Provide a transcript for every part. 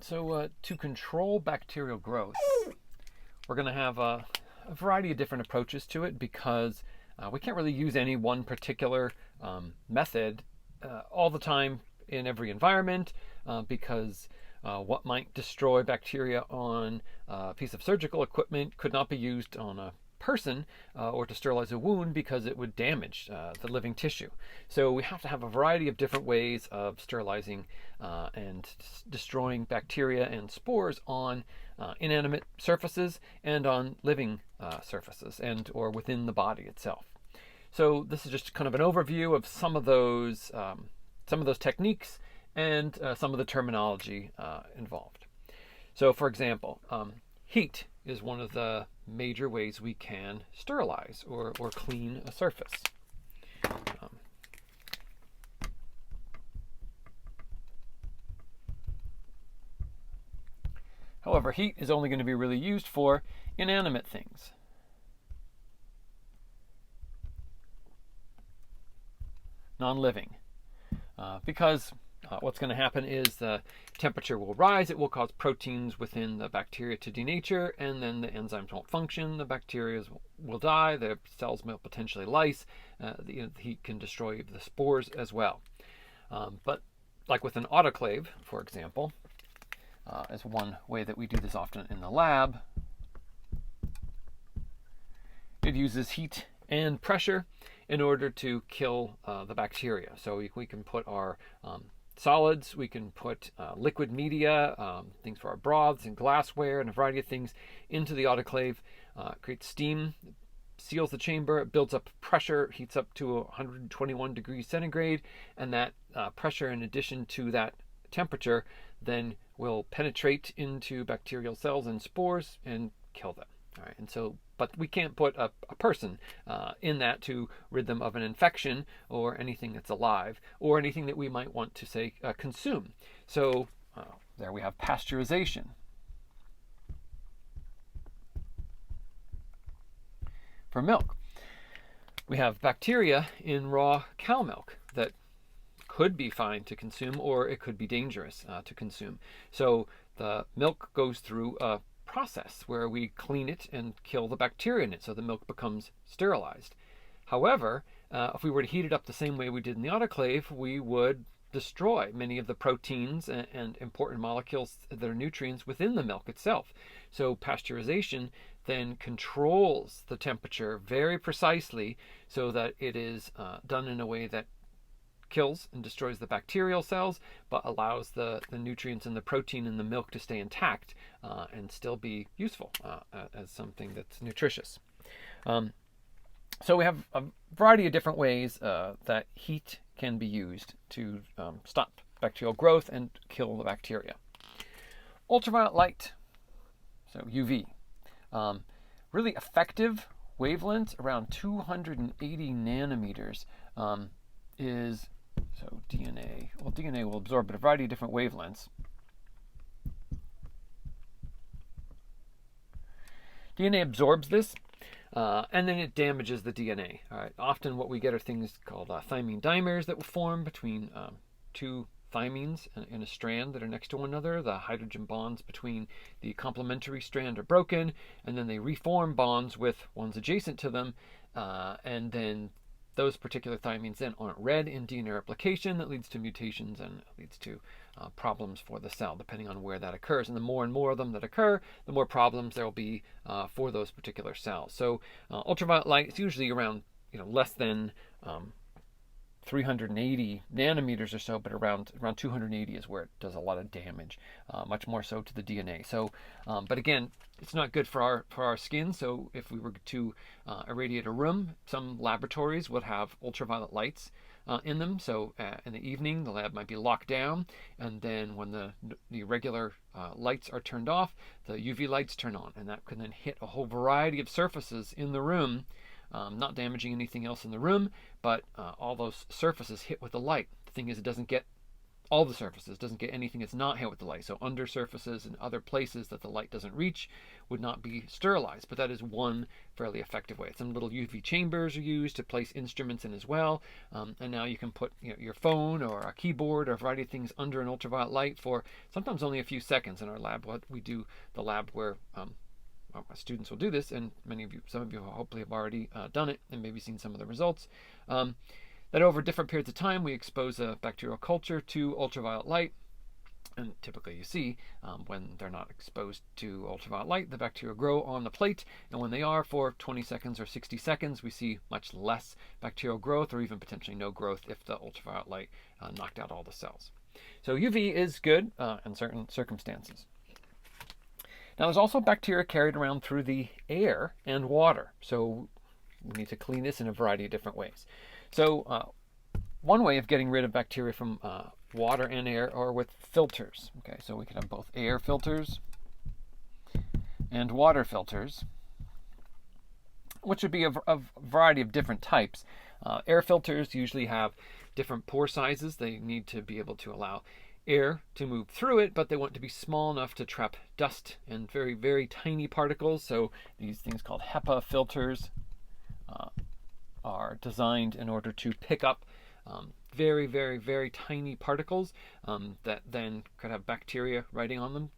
So to control bacterial growth, we're going to have a variety of different approaches to it because we can't really use any one particular method all the time in every environment because what might destroy bacteria on a piece of surgical equipment could not be used on a person or to sterilize a wound because it would damage the living tissue. So we have to have a variety of different ways of sterilizing and destroying bacteria and spores on inanimate surfaces and on living surfaces and or within the body itself. So this is just kind of an overview of some of those techniques and some of the terminology involved. So for example, heat is one of the major ways we can sterilize or clean a surface. However, heat is only going to be really used for inanimate things. Non-living. Because what's going to happen is the temperature will rise, it will cause proteins within the bacteria to denature, and then the enzymes won't function, the bacteria will die, the cells will potentially lyse, the heat can destroy the spores as well. But like with an autoclave, for example, is one way that we do this often in the lab. It uses heat and pressure in order to kill the bacteria. So we can put our solids, we can put liquid media, things for our broths and glassware and a variety of things into the autoclave, creates steam, seals the chamber, it builds up pressure, heats up to 121 degrees centigrade, and that pressure in addition to that temperature then will penetrate into bacterial cells and spores and kill them. All right, and so, but we can't put a person in that to rid them of an infection or anything that's alive or anything that we might want to, say, consume. So there we have pasteurization. For milk, we have bacteria in raw cow milk that could be fine to consume or it could be dangerous to consume. So the milk goes through a process where we clean it and kill the bacteria in it so the milk becomes sterilized. However, if we were to heat it up the same way we did in the autoclave, we would destroy many of the proteins and important molecules that are nutrients within the milk itself. So pasteurization then controls the temperature very precisely so that it is done in a way that kills and destroys the bacterial cells, but allows the nutrients and the protein in the milk to stay intact and still be useful as something that's nutritious. So we have a variety of different ways that heat can be used to stop bacterial growth and kill the bacteria. Ultraviolet light, so UV, really effective wavelength around 280 nanometers is, so DNA, well, DNA will absorb at a variety of different wavelengths. DNA absorbs this, and then it damages the DNA. All right. Often what we get are things called thymine dimers that will form between two thymines in a strand that are next to one another. The hydrogen bonds between the complementary strand are broken, and then they reform bonds with ones adjacent to them, and then those particular thymines then aren't read in DNA replication. That leads to mutations and leads to problems for the cell, depending on where that occurs. And the more of them that occur, the more problems there will be for those particular cells. So ultraviolet light is usually around less than 380 nanometers or so, but around 280 is where it does a lot of damage, much more so to the DNA. So, but again, it's not good for our skin. So if we were to irradiate a room, some laboratories would have ultraviolet lights in them. So in the evening, the lab might be locked down, and then when the regular lights are turned off, the UV lights turn on, and that can then hit a whole variety of surfaces in the room. Not damaging anything else in the room, but all those surfaces hit with the light. The thing is, it doesn't get all the surfaces, doesn't get anything that's not hit with the light. So under surfaces and other places that the light doesn't reach would not be sterilized, but that is one fairly effective way. Some little UV chambers are used to place instruments in as well, and now you can put your phone or a keyboard or a variety of things under an ultraviolet light for sometimes only a few seconds. In our lab, what we do, the lab where my students will do this, and some of you hopefully have already done it and maybe seen some of the results, that over different periods of time we expose a bacterial culture to ultraviolet light. And typically you see when they're not exposed to ultraviolet light, the bacteria grow on the plate, and when they are for 20 seconds or 60 seconds, we see much less bacterial growth, or even potentially no growth if the ultraviolet light knocked out all the cells. So UV is good in certain circumstances. Now there's also bacteria carried around through the air and water, so we need to clean this in a variety of different ways. So one way of getting rid of bacteria from water and air are with filters. Okay, so we can have both air filters and water filters, which would be a variety of different types. Air filters usually have different pore sizes. They need to be able to allow air to move through it, but they want to be small enough to trap dust and very, very tiny particles. So these things called HEPA filters are designed in order to pick up very, very, very tiny particles that then could have bacteria writing on them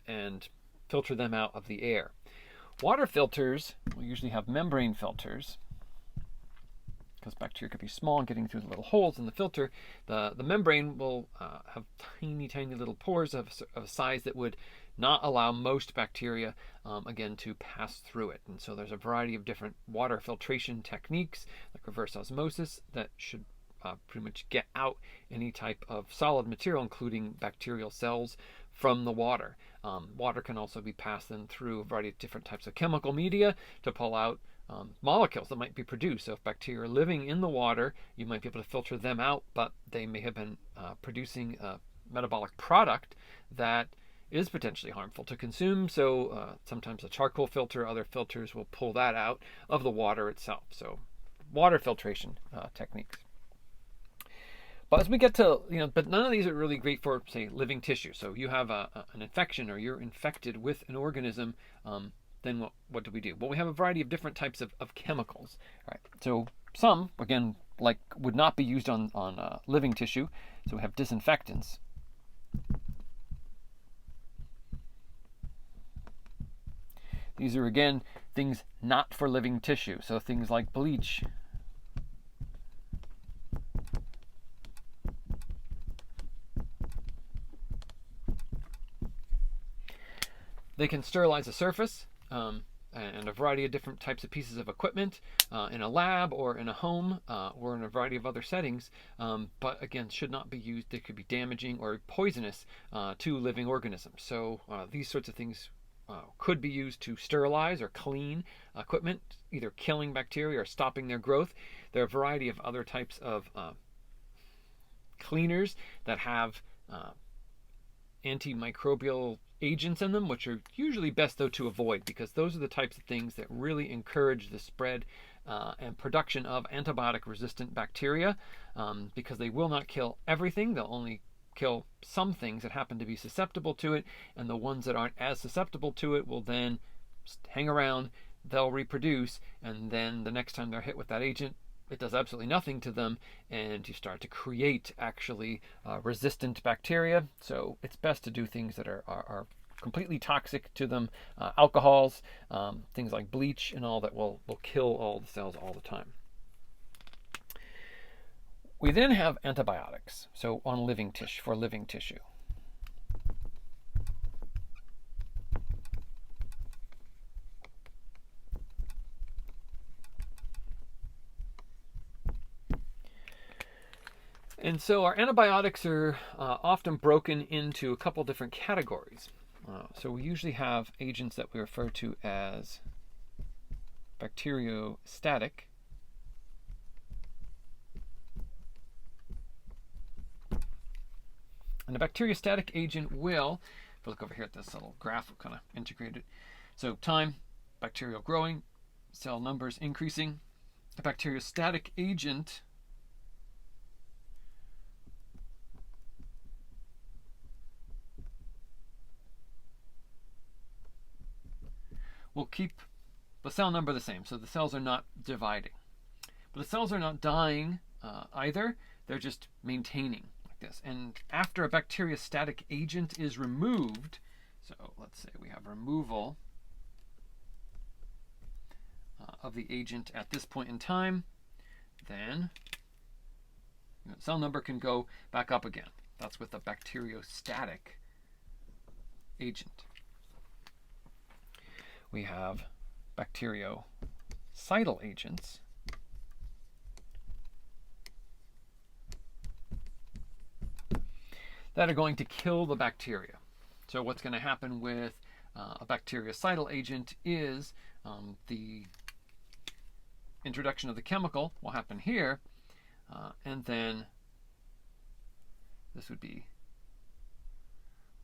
and filter them out of the air. Water filters will usually have membrane filters, because bacteria could be small and getting through the little holes in the filter. The membrane will have tiny, tiny little pores of a size that would not allow most bacteria, again, to pass through it. And so there's a variety of different water filtration techniques, like reverse osmosis, that should pretty much get out any type of solid material, including bacterial cells, from the water. Water can also be passed then through a variety of different types of chemical media to pull out molecules that might be produced. So if bacteria are living in the water, you might be able to filter them out, but they may have been producing a metabolic product that is potentially harmful to consume. So sometimes a charcoal filter, other filters will pull that out of the water itself. So water filtration techniques. But as we get to, but none of these are really great for, say, living tissue. So you have an infection, or you're infected with an organism, then what do we do? Well, we have a variety of different types of chemicals. All right. So some, again, would not be used on living tissue. So we have disinfectants. These are, again, things not for living tissue. So things like bleach, they can sterilize a surface and a variety of different types of pieces of equipment in a lab or in a home or in a variety of other settings, but again, should not be used. They could be damaging or poisonous to living organisms. So these sorts of things could be used to sterilize or clean equipment, either killing bacteria or stopping their growth. There are a variety of other types of cleaners that have antimicrobial agents in them, which are usually best though to avoid, because those are the types of things that really encourage the spread and production of antibiotic resistant bacteria, because they will not kill everything. They'll only kill some things that happen to be susceptible to it, and the ones that aren't as susceptible to it will then hang around, they'll reproduce, and then the next time they're hit with that agent, it does absolutely nothing to them, and you start to create actually resistant bacteria. So it's best to do things that are completely toxic to them, alcohols, things like bleach and all that will kill all the cells all the time. We then have antibiotics, so on living tissue, for living tissue. And so our antibiotics are often broken into a couple different categories. So we usually have agents that we refer to as bacteriostatic. And a bacteriostatic agent will, if we look over here at this little graph, we'll kind of integrate it. So time, bacterial growing, cell numbers increasing. A bacteriostatic agent will keep the cell number the same, so the cells are not dividing. But the cells are not dying either, they're just maintaining like this. And after a bacteriostatic agent is removed, so let's say we have removal of the agent at this point in time, then cell number can go back up again. That's with a bacteriostatic agent. We have bactericidal agents. That are going to kill the bacteria. So what's going to happen with a bactericidal agent is the introduction of the chemical will happen here, and then this would be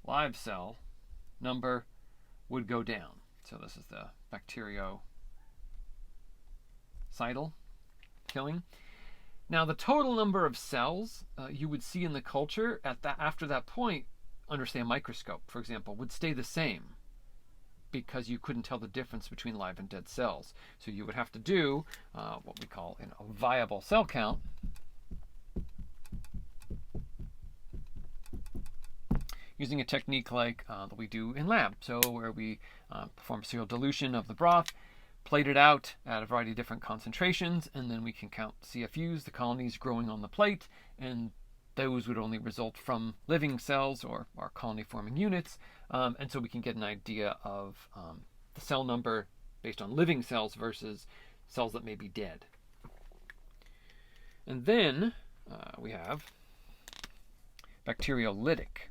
live cell number would go down. So this is the bactericidal killing. Now the total number of cells you would see in the culture after that point, under say a microscope, for example, would stay the same because you couldn't tell the difference between live and dead cells. So you would have to do what we call a viable cell count, using a technique like that we do in lab. So where we perform serial dilution of the broth, plate it out at a variety of different concentrations, and then we can count CFUs, the colonies growing on the plate, and those would only result from living cells or our colony forming units, and so we can get an idea of the cell number based on living cells versus cells that may be dead. And then we have bacteriolytic.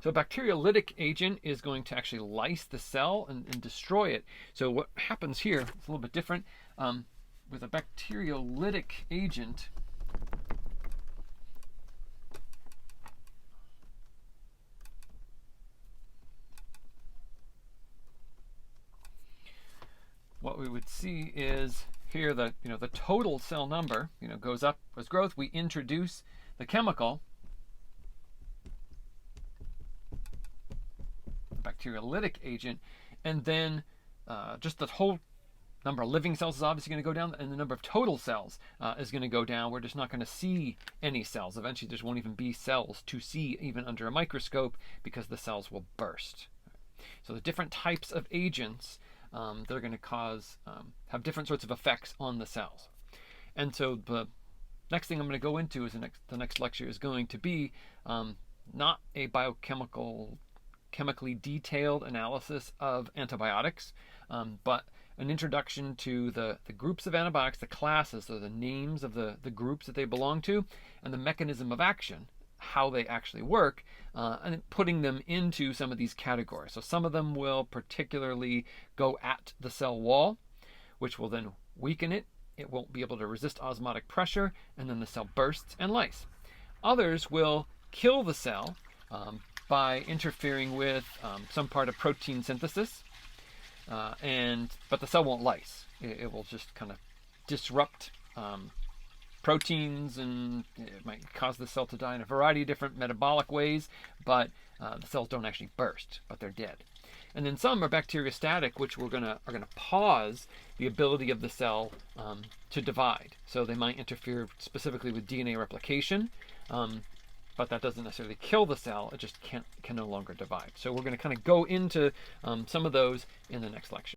So a bacteriolytic agent is going to actually lyse the cell and destroy it. So what happens here, it's a little bit different. With a bacteriolytic agent, what we would see is here the total cell number goes up as growth. We introduce the chemical, bacteriolytic agent, and then just the whole number of living cells is obviously going to go down, and the number of total cells is going to go down. We're just not going to see any cells. Eventually there won't even be cells to see even under a microscope because the cells will burst. So the different types of agents they're going to cause have different sorts of effects on the cells. And so the next thing I'm going to go into is the next lecture is going to be not a chemically detailed analysis of antibiotics, but an introduction to the groups of antibiotics, the classes, so the names of the groups that they belong to, and the mechanism of action, how they actually work, and putting them into some of these categories. So some of them will particularly go at the cell wall, which will then weaken it. It won't be able to resist osmotic pressure, and then the cell bursts and lyse. Others will kill the cell by interfering with some part of protein synthesis, but the cell won't lyse. It will just kind of disrupt proteins, and it might cause the cell to die in a variety of different metabolic ways, but the cells don't actually burst, but they're dead. And then some are bacteriostatic, which are going to pause the ability of the cell to divide. So they might interfere specifically with DNA replication, but that doesn't necessarily kill the cell. It just can no longer divide. So we're going to kind of go into some of those in the next lecture.